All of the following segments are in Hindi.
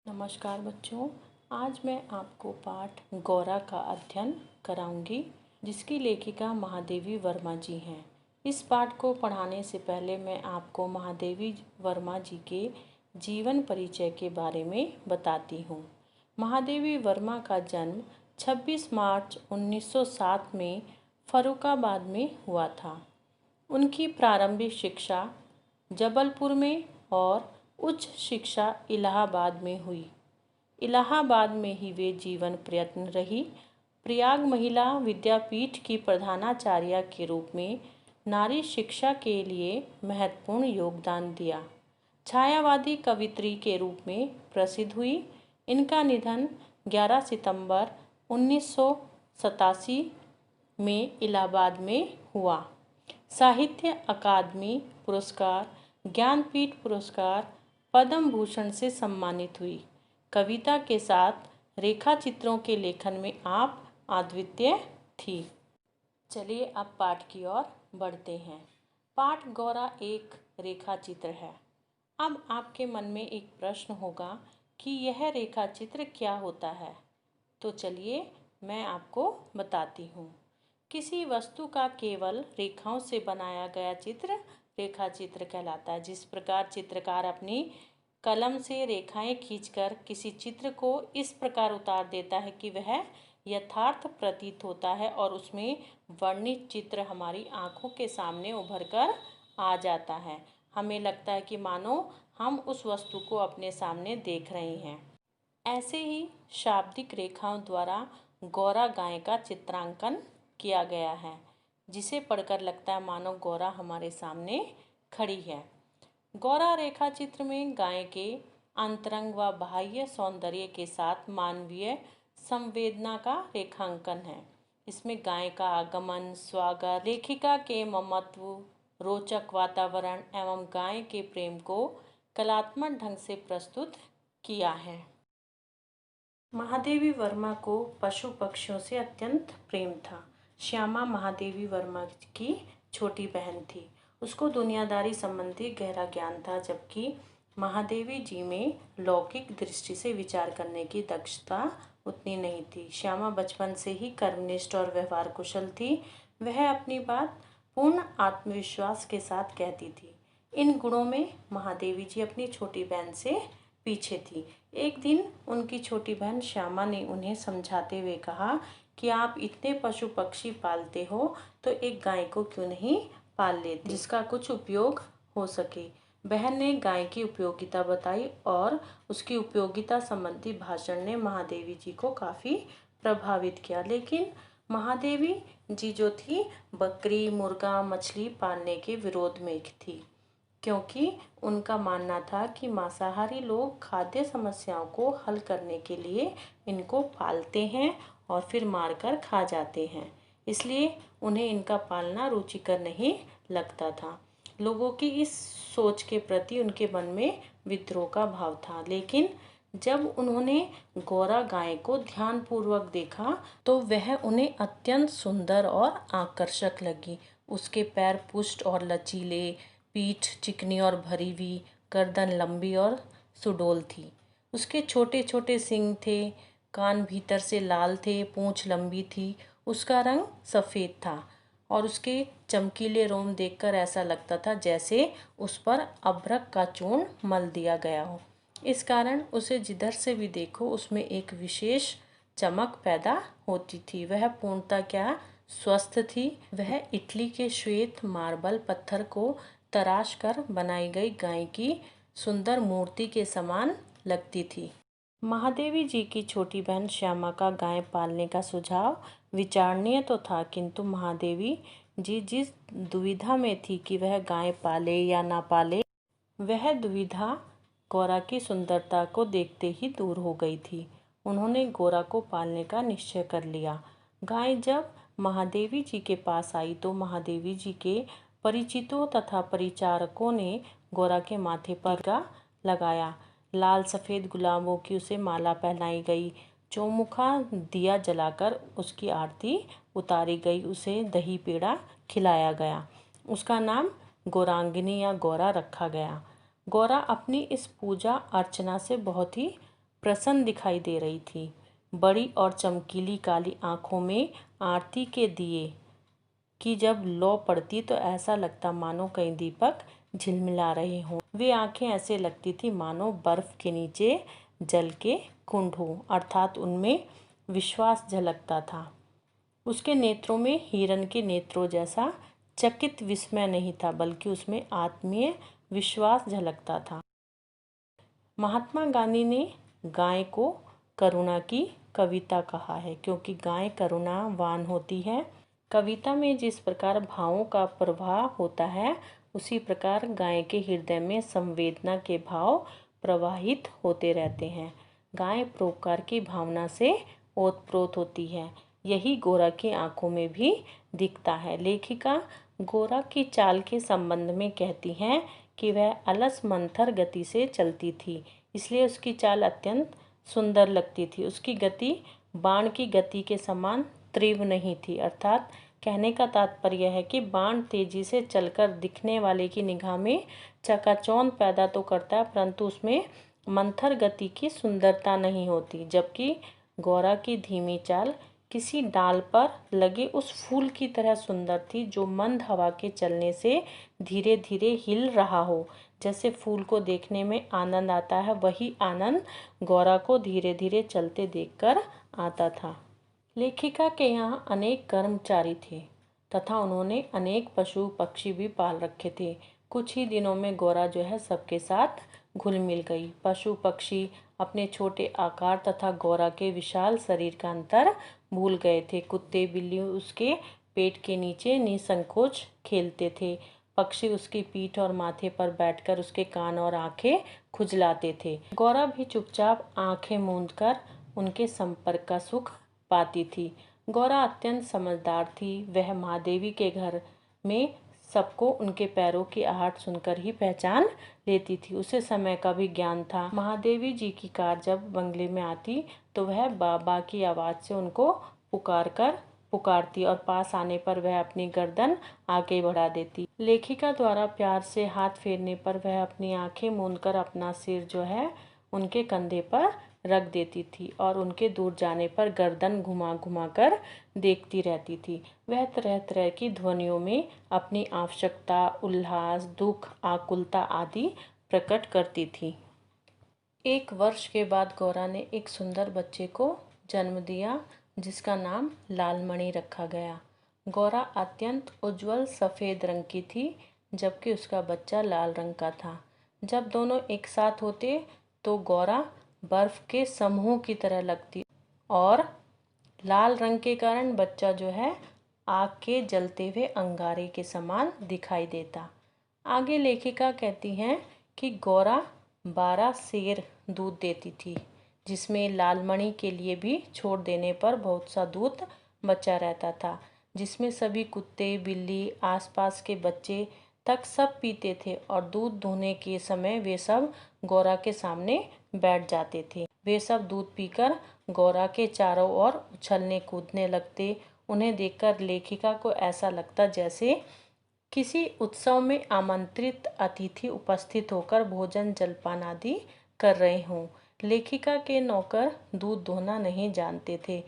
नमस्कार बच्चों, आज मैं आपको पाठ गौरा का अध्ययन कराऊंगी, जिसकी लेखिका महादेवी वर्मा जी हैं। इस पाठ को पढ़ाने से पहले मैं आपको महादेवी वर्मा जी के जीवन परिचय के बारे में बताती हूँ। महादेवी वर्मा का जन्म 26 मार्च 1907 में फर्रुखाबाद में हुआ था। उनकी प्रारंभिक शिक्षा जबलपुर में और उच्च शिक्षा इलाहाबाद में हुई। इलाहाबाद में ही वे जीवन प्रयत्न रही। प्रयाग महिला विद्यापीठ की प्रधानाचार्य के रूप में नारी शिक्षा के लिए महत्वपूर्ण योगदान दिया। छायावादी कवयित्री के रूप में प्रसिद्ध हुई। इनका निधन 11 सितंबर 1987 में इलाहाबाद में हुआ। साहित्य अकादमी पुरस्कार, ज्ञानपीठ पुरस्कार, पद्म भूषण से सम्मानित हुई। कविता के साथ रेखा चित्रों के लेखन में आप अद्वितीय थी। चलिए अब पाठ की ओर बढ़ते हैं। पाठ गौरा एक रेखा चित्र है। अब आपके मन में एक प्रश्न होगा कि यह रेखा चित्र क्या होता है। तो चलिए मैं आपको बताती हूँ। किसी वस्तु का केवल रेखाओं से बनाया गया चित्र रेखा चित्र कहलाता है। जिस प्रकार चित्रकार अपनी कलम से रेखाएं खींचकर किसी चित्र को इस प्रकार उतार देता है कि वह यथार्थ प्रतीत होता है और उसमें वर्णित चित्र हमारी आंखों के सामने उभर कर आ जाता है। हमें लगता है कि मानो हम उस वस्तु को अपने सामने देख रहे हैं। ऐसे ही शाब्दिक रेखाओं द्वारा गौरा गाय का चित्रांकन किया गया है, जिसे पढ़कर लगता है मानो गौरा हमारे सामने खड़ी है। गौरा रेखा चित्र में गाय के अंतरंग व बाह्य सौंदर्य के साथ मानवीय संवेदना का रेखांकन है। इसमें गाय का आगमन, स्वागत, लेखिका के ममत्व, रोचक वातावरण एवं गाय के प्रेम को कलात्मक ढंग से प्रस्तुत किया है। महादेवी वर्मा को पशु पक्षियों से अत्यंत प्रेम था। श्यामा महादेवी वर्मा की छोटी बहन थी। उसको दुनियादारी संबंधी गहरा ज्ञान था, जबकि महादेवी जी में लौकिक दृष्टि से विचार करने की दक्षता उतनी नहीं थी। श्यामा बचपन से ही कर्मनिष्ठ और व्यवहार कुशल थी। वह अपनी बात पूर्ण आत्मविश्वास के साथ कहती थी। इन गुणों में महादेवी जी अपनी छोटी बहन से पीछे थी। एक दिन उनकी छोटी बहन श्यामा ने उन्हें समझाते हुए कहा कि आप इतने पशु पक्षी पालते हो तो एक गाय को क्यों नहीं पाल लेते, जिसका कुछ उपयोग हो सके। बहन ने गाय की उपयोगिता बताई और उसकी उपयोगिता संबंधी भाषण ने महादेवी जी को काफ़ी प्रभावित किया। लेकिन महादेवी जी जो थी बकरी, मुर्गा, मछली पालने के विरोध में थी, क्योंकि उनका मानना था कि मांसाहारी लोग खाद्य समस्याओं को हल करने के लिए इनको पालते हैं और फिर मारकर खा जाते हैं, इसलिए उन्हें इनका पालना रुचिकर नहीं लगता था। लोगों की इस सोच के प्रति उनके मन में विद्रोह का भाव था। लेकिन जब उन्होंने गौरा गाय को ध्यानपूर्वक देखा तो वह उन्हें अत्यंत सुंदर और आकर्षक लगी। उसके पैर पुष्ट और लचीले, पीठ चिकनी और भरी हुई, गर्दन लंबी और सुडौल थी। उसके छोटे छोटे सींग थे, कान भीतर से लाल थे, पूंछ लंबी थी। उसका रंग सफ़ेद था और उसके चमकीले रोम देखकर ऐसा लगता था जैसे उस पर अभ्रक का चूर्ण मल दिया गया हो। इस कारण उसे जिधर से भी देखो उसमें एक विशेष चमक पैदा होती थी। वह पूर्णतः क्या स्वस्थ थी। वह इटली के श्वेत मार्बल पत्थर को तराश कर बनाई गई गाय की सुंदर मूर्ति के समान लगती थी। महादेवी जी की छोटी बहन श्यामा का गाय पालने का सुझाव विचारणीय तो था, किंतु महादेवी जी जिस दुविधा में थी कि वह गाय पाले या ना पाले, वह दुविधा गौरा की सुंदरता को देखते ही दूर हो गई थी। उन्होंने गौरा को पालने का निश्चय कर लिया। गाय जब महादेवी जी के पास आई तो महादेवी जी के परिचितों तथा परिचारकों ने गौरा के माथे पर टीका लगाया। लाल सफ़ेद गुलाबों की उसे माला पहनाई गई। चौमुखा दिया जलाकर उसकी आरती उतारी गई। उसे दही पेड़ा खिलाया गया। उसका नाम गौरांगिनी या गौरा रखा गया। गौरा अपनी इस पूजा अर्चना से बहुत ही प्रसन्न दिखाई दे रही थी। बड़ी और चमकीली काली आंखों में आरती के दिए कि जब लौ पड़ती तो ऐसा लगता मानो कई दीपक झिलमिला रहे हों। वे आंखें ऐसे लगती थी मानो बर्फ के नीचे जल के कुंड हो, अर्थात उनमें विश्वास झलकता था। उसके नेत्रों में हिरण के नेत्रों जैसा चकित विस्मय नहीं था, बल्कि उसमें आत्मीय विश्वास झलकता था। महात्मा गांधी ने गाय को करुणा की कविता कहा है, क्योंकि गाय करुणावान होती है। कविता में जिस प्रकार भावों का प्रवाह होता है, उसी प्रकार गाय के हृदय में संवेदना के भाव प्रवाहित होते रहते हैं। गाय परोपकार की भावना से ओतप्रोत होती है। यही गोरा की आंखों में भी दिखता है। लेखिका गोरा की चाल के संबंध में कहती हैं कि वह अलस मंथर गति से चलती थी, इसलिए उसकी चाल अत्यंत सुंदर लगती थी। उसकी गति बाण की गति के समान तीव्र नहीं थी, अर्थात कहने का तात्पर्य है कि बाण तेजी से चलकर दिखने वाले की निगाह में चकाचौंध पैदा तो करता है, परंतु उसमें मंथर गति की सुंदरता नहीं होती। जबकि गौरा की धीमी चाल किसी डाल पर लगे उस फूल की तरह सुंदर थी, जो मंद हवा के चलने से धीरे धीरे हिल रहा हो। जैसे फूल को देखने में आनंद आता है, वही आनंद गौरा को धीरे धीरे चलते देखकर आता था। लेखिका के यहाँ अनेक कर्मचारी थे तथा उन्होंने अनेक पशु पक्षी भी पाल रखे थे। कुछ ही दिनों में गौरा जो है सबके साथ घुल मिल गई। पशु पक्षी अपने छोटे आकार तथा गौरा के विशाल शरीर का अंतर भूल गए थे। कुत्ते बिल्ली उसके पेट के नीचे निसंकोच खेलते थे। पक्षी उसकी पीठ और माथे पर बैठकर उसके कान और आंखें खुजलाते थे। गौरा भी चुपचाप आंखें मूंदकर उनके संपर्क का सुख पाती थी। गौरा अत्यंत समझदार थी। वह महादेवी के घर में सबको उनके पैरों की आहट सुनकर ही पहचान लेती थी। उसे समय का भी ज्ञान था। महादेवी जी की कार जब बंगले में आती तो वह बाबा की आवाज़ से उनको पुकारती और पास आने पर वह अपनी गर्दन आगे बढ़ा देती। लेखिका द्वारा प्यार से हाथ फेरने पर वह अपनी आंखें मूंदकर अपना सिर जो है उनके कंधे पर रख देती थी और उनके दूर जाने पर गर्दन घुमा घुमा कर देखती रहती थी। वह तरह तरह की ध्वनियों में अपनी आवश्यकता, उल्लास, दुख, आकुलता आदि प्रकट करती थी। 1 वर्ष के बाद गौरा ने एक सुंदर बच्चे को जन्म दिया, जिसका नाम लालमणि रखा गया। गौरा अत्यंत उज्जवल सफ़ेद रंग की थी, जबकि उसका बच्चा लाल रंग का था। जब दोनों एक साथ होते तो गौरा बर्फ के समूह की तरह लगती और लाल रंग के कारण बच्चा जो है आग के जलते हुए अंगारे के समान दिखाई देता। आगे लेखिका कहती हैं कि गौरा 12 सेर दूध देती थी, जिसमें लालमणि के लिए भी छोड़ देने पर बहुत सा दूध बचा रहता था, जिसमें सभी कुत्ते बिल्ली आसपास के बच्चे तक सब पीते थे और दूध दुहने के समय वे सब गौरा के सामने बैठ जाते थे। वे सब दूध पीकर गौरा के चारों ओर उछलने कूदने लगते। उन्हें देखकर लेखिका को ऐसा लगता जैसे किसी उत्सव में आमंत्रित अतिथि उपस्थित होकर भोजन जलपान आदि कर रहे हों। लेखिका के नौकर दूध दोहना नहीं जानते थे।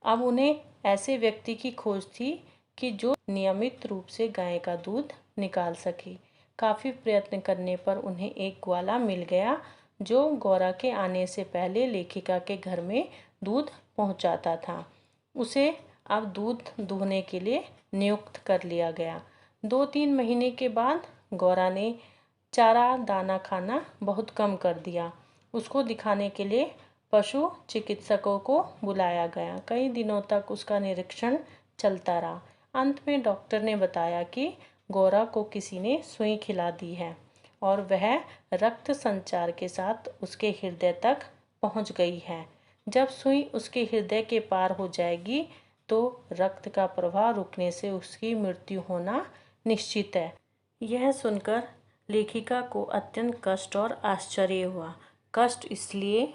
अब उन्हें ऐसे व्यक्ति की खोज थी कि जो नियमित रूप से गाय का दूध निकाल सके। काफ़ी प्रयत्न करने पर उन्हें एक ग्वाला मिल गया, जो गौरा के आने से पहले लेखिका के घर में दूध पहुंचाता था। उसे अब दूध दुहने के लिए नियुक्त कर लिया गया। 2-3 महीने के बाद गौरा ने चारा दाना खाना बहुत कम कर दिया। उसको दिखाने के लिए पशु चिकित्सकों को बुलाया गया। कई दिनों तक उसका निरीक्षण चलता रहा। अंत में डॉक्टर ने बताया कि गौरा को किसी ने सुई खिला दी है और वह रक्त संचार के साथ उसके हृदय तक पहुंच गई है। जब सुई उसके हृदय के पार हो जाएगी तो रक्त का प्रवाह रुकने से उसकी मृत्यु होना निश्चित है। यह सुनकर लेखिका को अत्यंत कष्ट और आश्चर्य हुआ। कष्ट इसलिए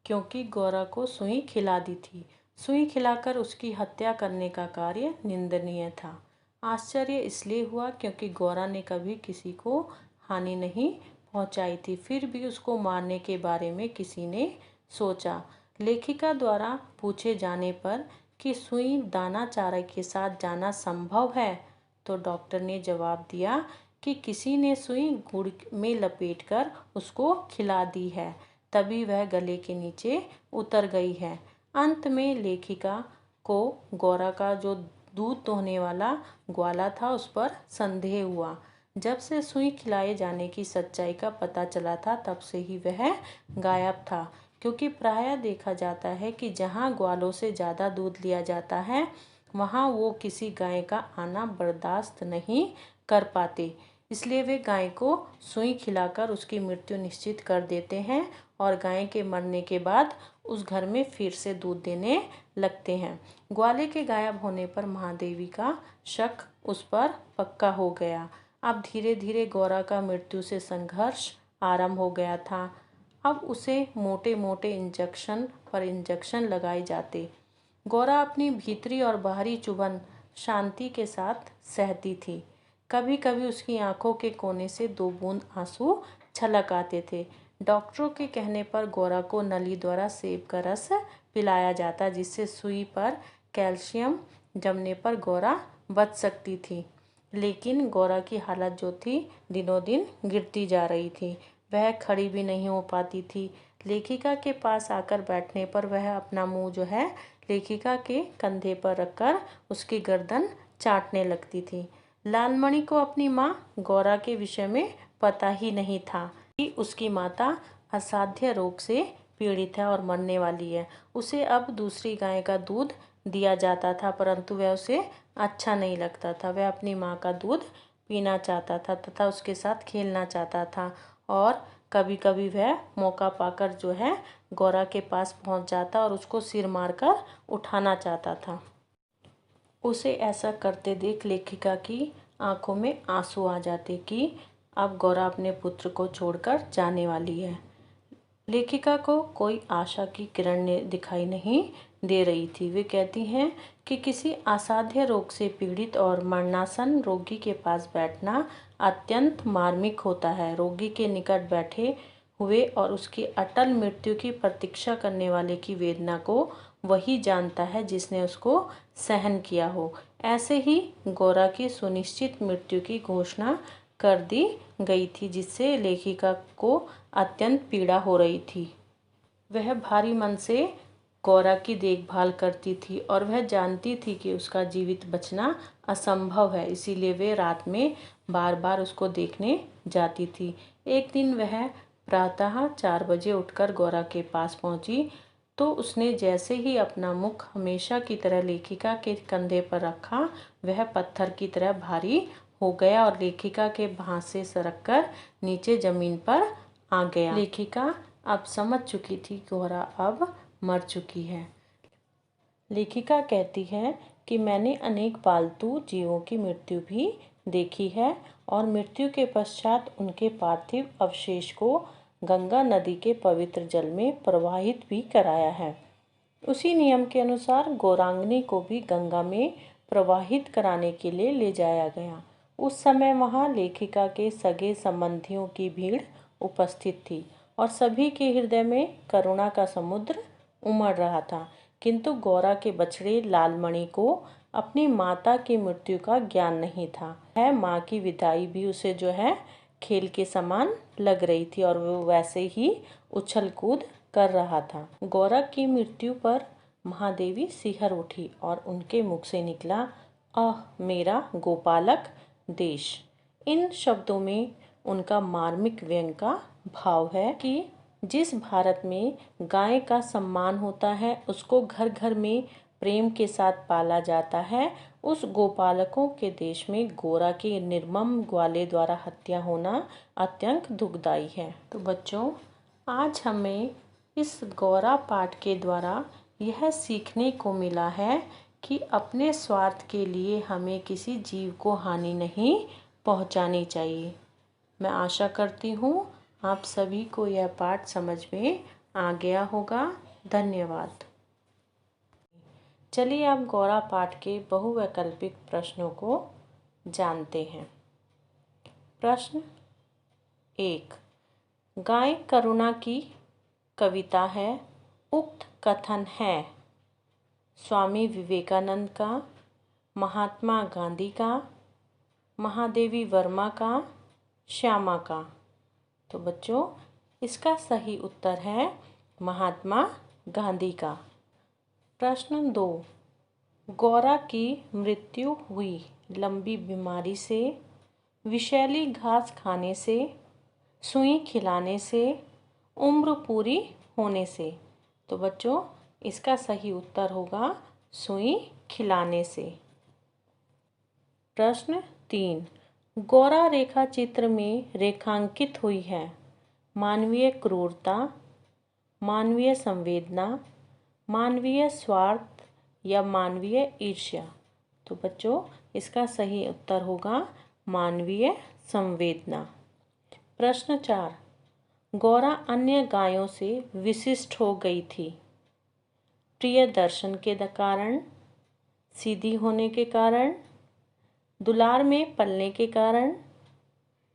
क्योंकि गौरा को सुई खिला दी थी। सुई खिलाकर उसकी हत्या करने का कार्य निंदनीय था। आश्चर्य इसलिए हुआ क्योंकि गौरा ने कभी किसी को हानि नहीं पहुंचाई थी, फिर भी उसको मारने के बारे में किसी ने सोचा। लेखिका द्वारा पूछे जाने पर कि सुई दाना चारा के साथ जाना संभव है, तो डॉक्टर ने जवाब दिया कि किसी ने सुई गुड़ में लपेटकर उसको खिला दी है, तभी वह गले के नीचे उतर गई है। अंत में लेखिका को गौरा का जो दूध दोहने वाला ग्वाला था उस पर संदेह हुआ। जब से सुई खिलाए जाने की सच्चाई का पता चला था, तब से ही वह गायब था, क्योंकि प्रायः देखा जाता है कि जहाँ ग्वालों से ज़्यादा दूध लिया जाता है वहाँ वो किसी गाय का आना बर्दाश्त नहीं कर पाते, इसलिए वे गाय को सुई खिलाकर उसकी मृत्यु निश्चित कर देते हैं और गाय के मरने के बाद उस घर में फिर से दूध देने लगते हैं। ग्वाले के गायब होने पर महादेवी का शक उस पर पक्का हो गया। अब धीरे धीरे गौरा का मृत्यु से संघर्ष आरंभ हो गया था। अब उसे मोटे मोटे इंजेक्शन पर इंजेक्शन लगाए जाते। गौरा अपनी भीतरी और बाहरी चुभन शांति के साथ सहती थी। कभी कभी उसकी आंखों के कोने से 2 बूंद आंसू छलक आते थे। डॉक्टरों के कहने पर गौरा को नली द्वारा सेब का रस पिलाया जाता, जिससे सुई पर कैल्शियम जमने पर गौरा बच सकती थी। लेकिन गौरा की हालत जो थी दिनों दिन गिरती जा रही थी। वह खड़ी भी नहीं हो पाती थी। लेखिका के पास आकर बैठने पर वह अपना मुंह जो है लेखिका के कंधे पर रखकर उसकी गर्दन चाटने लगती थी। लालमणि को अपनी माँ गौरा के विषय में पता ही नहीं था कि उसकी माता असाध्य रोग से पीड़ित है और मरने वाली है। उसे अब दूसरी गाय का दूध दिया जाता था, परंतु वह उसे अच्छा नहीं लगता था। वह अपनी माँ का दूध पीना चाहता था तथा उसके साथ खेलना चाहता था, और कभी कभी वह मौका पाकर जो है गौरा के पास पहुंच जाता और उसको सिर मारकर उठाना चाहता था। उसे ऐसा करते देख लेखिका की आंखों में आंसू आ जाते कि अब गौरा अपने पुत्र को छोड़कर जाने वाली है। लेखिका को कोई आशा की किरण दिखाई नहीं दे रही थी। वे कहती हैं कि किसी असाध्य रोग से पीड़ित और मरणासन रोगी के पास बैठना अत्यंत मार्मिक होता है। रोगी के निकट बैठे हुए और उसकी अटल मृत्यु की प्रतीक्षा करने वाले की वेदना को वही जानता है जिसने उसको सहन किया हो। ऐसे ही गौरा की सुनिश्चित मृत्यु की घोषणा कर दी गई थी, जिससे लेखिका को अत्यंत पीड़ा हो रही थी। वह भारी मन से गौरा की देखभाल करती थी और वह जानती थी कि उसका जीवित बचना असंभव है, इसीलिए वे रात में बार बार उसको देखने जाती थी। एक दिन वह प्रातः 4 बजे उठकर गौरा के पास पहुंची, तो उसने जैसे ही अपना मुख हमेशा की तरह लेखिका के कंधे पर रखा, वह पत्थर की तरह भारी हो गया और लेखिका के भांज से सरककर नीचे जमीन पर आ गया। लेखिका अब समझ चुकी थी गौरा अब मर चुकी है। लेखिका कहती है कि मैंने अनेक पालतू जीवों की मृत्यु भी देखी है और मृत्यु के पश्चात उनके पार्थिव अवशेष को गंगा नदी के पवित्र जल में प्रवाहित भी कराया है। उसी नियम के अनुसार गौरांगनी को भी गंगा में प्रवाहित कराने के लिए ले जाया गया। उस समय वहाँ लेखिका के सगे संबंधियों की भीड़ उपस्थित थी और सभी के हृदय में करुणा का समुद्र उमड़ रहा था। किंतु गौरा के बछड़े लालमणि को अपनी माता की मृत्यु का ज्ञान नहीं था। है माँ की विदाई भी उसे जो है खेल के समान लग रही थी और वो वैसे ही उछल कूद कर रहा था। गौरा की मृत्यु पर महादेवी सिहर उठी और उनके मुख से निकला, आह मेरा गोपालक देश। इन शब्दों में उनका मार्मिक व्यंग का भाव है कि जिस भारत में गाय का सम्मान होता है, उसको घर घर में प्रेम के साथ पाला जाता है, उस गोपालकों के देश में गौरा के निर्मम ग्वाले द्वारा हत्या होना अत्यंत दुखदायी है। तो बच्चों, आज हमें इस गौरा पाठ के द्वारा यह सीखने को मिला है कि अपने स्वार्थ के लिए हमें किसी जीव को हानि नहीं पहुंचानी चाहिए। मैं आशा करती हूँ आप सभी को यह पाठ समझ में आ गया होगा। धन्यवाद। चलिए अब गौरा पाठ के बहुवैकल्पिक प्रश्नों को जानते हैं। प्रश्न 1। गाय करुणा की कविता है। उक्त कथन है स्वामी विवेकानंद का, महात्मा गांधी का, महादेवी वर्मा का, श्यामा का। तो बच्चों इसका सही उत्तर है महात्मा गांधी का। प्रश्न 2, गौरा की मृत्यु हुई लंबी बीमारी से, विषैली घास खाने से, सुई खिलाने से, उम्र पूरी होने से। तो बच्चों इसका सही उत्तर होगा सुई खिलाने से। प्रश्न 3, गौरा रेखा चित्र में रेखांकित हुई है मानवीय क्रूरता, मानवीय संवेदना, मानवीय स्वार्थ या मानवीय ईर्ष्या। तो बच्चों इसका सही उत्तर होगा मानवीय संवेदना। प्रश्न 4, गौरा अन्य गायों से विशिष्ट हो गई थी प्रिय दर्शन के कारण, सीधी होने के कारण, दुलार में पलने के कारण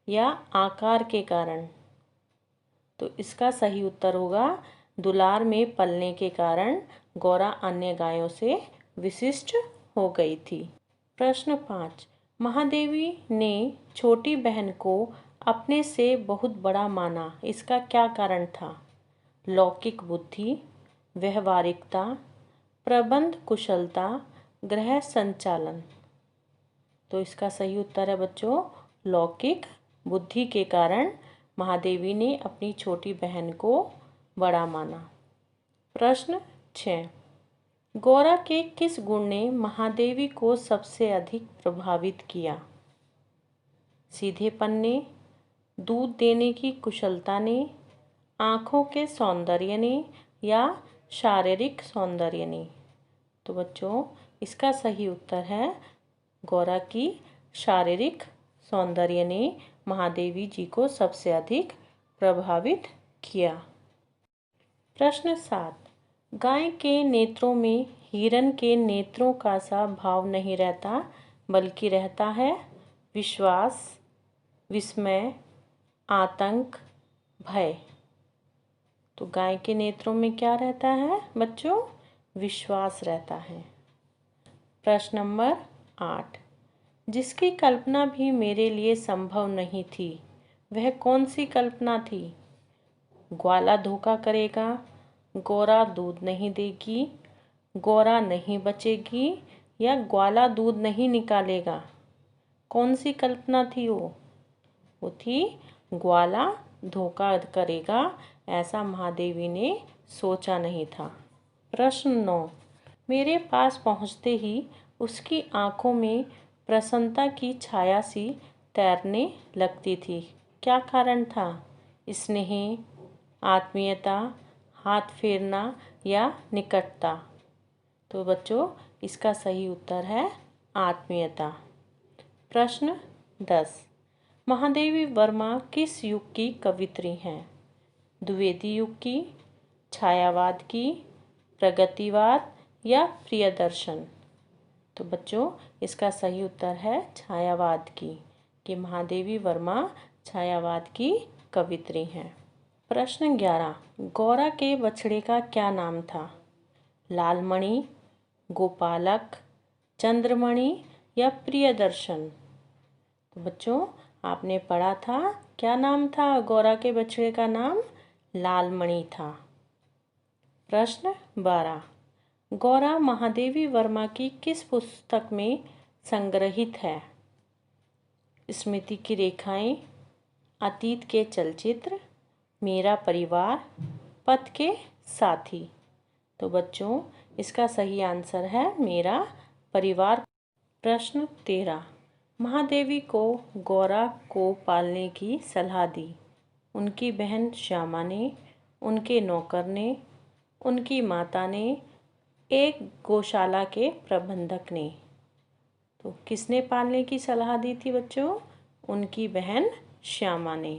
या आकार के कारण। तो इसका सही उत्तर होगा दुलार में पलने के कारण गौरा अन्य गायों से विशिष्ट हो गई थी। प्रश्न 5, महादेवी ने छोटी बहन को अपने से बहुत बड़ा माना, इसका क्या कारण था? लौकिक बुद्धि, व्यवहारिकता, प्रबंध कुशलता, गृह संचालन। तो इसका सही उत्तर है बच्चों लौकिक बुद्धि के कारण महादेवी ने अपनी छोटी बहन को बड़ा माना। प्रश्न 6, गौरा के किस गुण ने महादेवी को सबसे अधिक प्रभावित किया? सीधेपन ने, दूध देने की कुशलता ने, आँखों के सौंदर्य ने या शारीरिक सौंदर्य ने? तो बच्चों इसका सही उत्तर है गौरा की शारीरिक सौंदर्य ने महादेवी जी को सबसे अधिक प्रभावित किया। प्रश्न 7, गाय के नेत्रों में हिरण के नेत्रों का सा भाव नहीं रहता बल्कि रहता है विश्वास, विस्मय, आतंक, भय। तो गाय के नेत्रों में क्या रहता है बच्चों? विश्वास रहता है। प्रश्न नंबर 8, जिसकी कल्पना भी मेरे लिए संभव नहीं थी वह कौन सी कल्पना थी? ग्वाला धोखा करेगा, गौरा दूध नहीं देगी, गौरा नहीं बचेगी या ग्वाला दूध नहीं निकालेगा। कौन सी कल्पना थी वो थी ग्वाला धोखा करेगा, ऐसा महादेवी ने सोचा नहीं था। प्रश्न 9, मेरे पास पहुंचते ही उसकी आंखों में प्रसन्नता की छाया सी तैरने लगती थी, क्या कारण था? स्नेह, आत्मीयता, हाथ फेरना या निकटता? तो बच्चों इसका सही उत्तर है आत्मीयता। प्रश्न 10, महादेवी वर्मा किस युग की कवित्री हैं? द्विवेदी युग की, छायावाद की, प्रगतिवाद या प्रियदर्शन? तो बच्चों इसका सही उत्तर है छायावाद की, कि महादेवी वर्मा छायावाद की कवित्री हैं। प्रश्न 11, गौरा के बछड़े का क्या नाम था? लालमणि, गोपालक, चंद्रमणि या प्रियदर्शन? तो बच्चों आपने पढ़ा था क्या नाम था गौरा के बछड़े का नाम? लालमणि था। प्रश्न 12, गौरा महादेवी वर्मा की किस पुस्तक में संग्रहित है? स्मृति की रेखाएं, अतीत के चलचित्र, मेरा परिवार, पथ के साथी? तो बच्चों इसका सही आंसर है मेरा परिवार। प्रश्न 13, महादेवी को गौरा को पालने की सलाह दी उनकी बहन श्यामा ने, उनके नौकर ने, उनकी माता ने, एक गौशाला के प्रबंधक ने? तो किसने पालने की सलाह दी थी बच्चों? उनकी बहन श्यामा ने।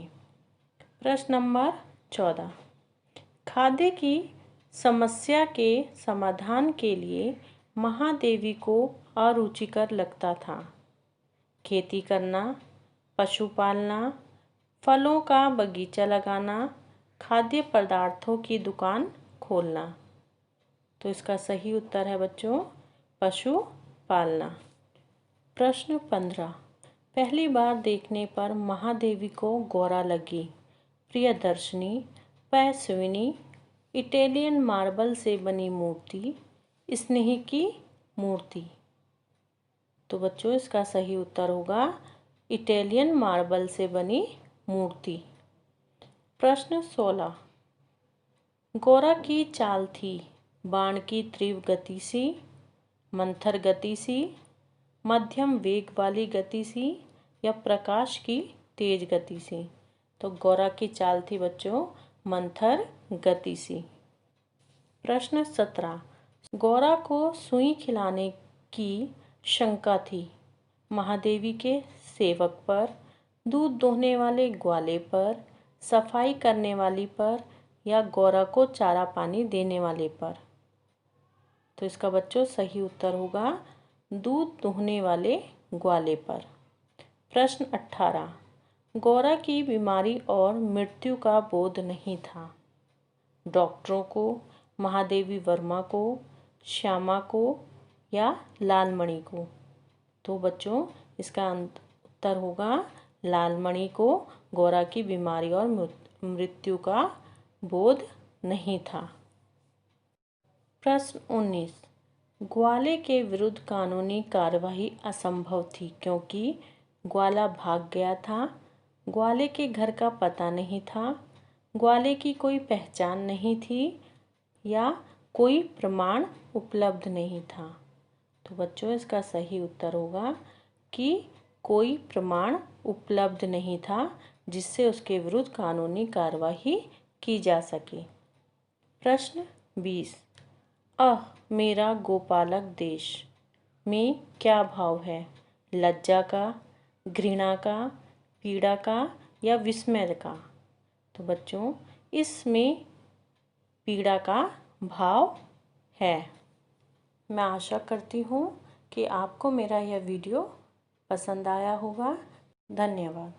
प्रश्न नंबर 14, खाद्य की समस्या के समाधान के लिए महादेवी को अरुचिकर लगता था खेती करना, पशु पालना, फलों का बगीचा लगाना, खाद्य पदार्थों की दुकान खोलना। तो इसका सही उत्तर है बच्चों पशु पालना। प्रश्न 15। पहली बार देखने पर महादेवी को गौरा लगी। प्रियदर्शनी, पैसविनी, इटालियन मार्बल से बनी मूर्ति, स्नेह की मूर्ति। तो बच्चों इसका सही उत्तर होगा इटालियन मार्बल से बनी मूर्ति। प्रश्न 16। गौरा की चाल थी बाण की तीव्र गति सी, मंथर गति सी, मध्यम वेग वाली गति सी या प्रकाश की तेज गति सी। तो गौरा की चाल थी बच्चों मंथर गति सी। प्रश्न 17। गौरा को सुई खिलाने की शंका थी महादेवी के सेवक पर, दूध दोहने वाले ग्वाले पर, सफाई करने वाली पर या गौरा को चारा पानी देने वाले पर। तो इसका बच्चों सही उत्तर होगा दूध दोहने वाले ग्वाले पर। प्रश्न 18। गौरा की बीमारी और मृत्यु का बोध नहीं था डॉक्टरों को, महादेवी वर्मा को, श्यामा को या लालमणि को। तो बच्चों इसका उत्तर होगा लालमणि को गौरा की बीमारी और मृत्यु का बोध नहीं था। प्रश्न 19। ग्वाले के विरुद्ध कानूनी कार्यवाही असंभव थी क्योंकि ग्वाला भाग गया था, ग्वाले के घर का पता नहीं था, ग्वाले की कोई पहचान नहीं थी या कोई प्रमाण उपलब्ध नहीं था। तो बच्चों इसका सही उत्तर होगा कि कोई प्रमाण उपलब्ध नहीं था जिससे उसके विरुद्ध कानूनी कार्यवाही की जा सके। प्रश्न 20। मेरा गोपालक देश में क्या भाव है? लज्जा का, घृणा का, पीड़ा का या विस्मय का? तो बच्चों इसमें पीड़ा का भाव है। मैं आशा करती हूँ कि आपको मेरा यह वीडियो पसंद आया होगा। धन्यवाद।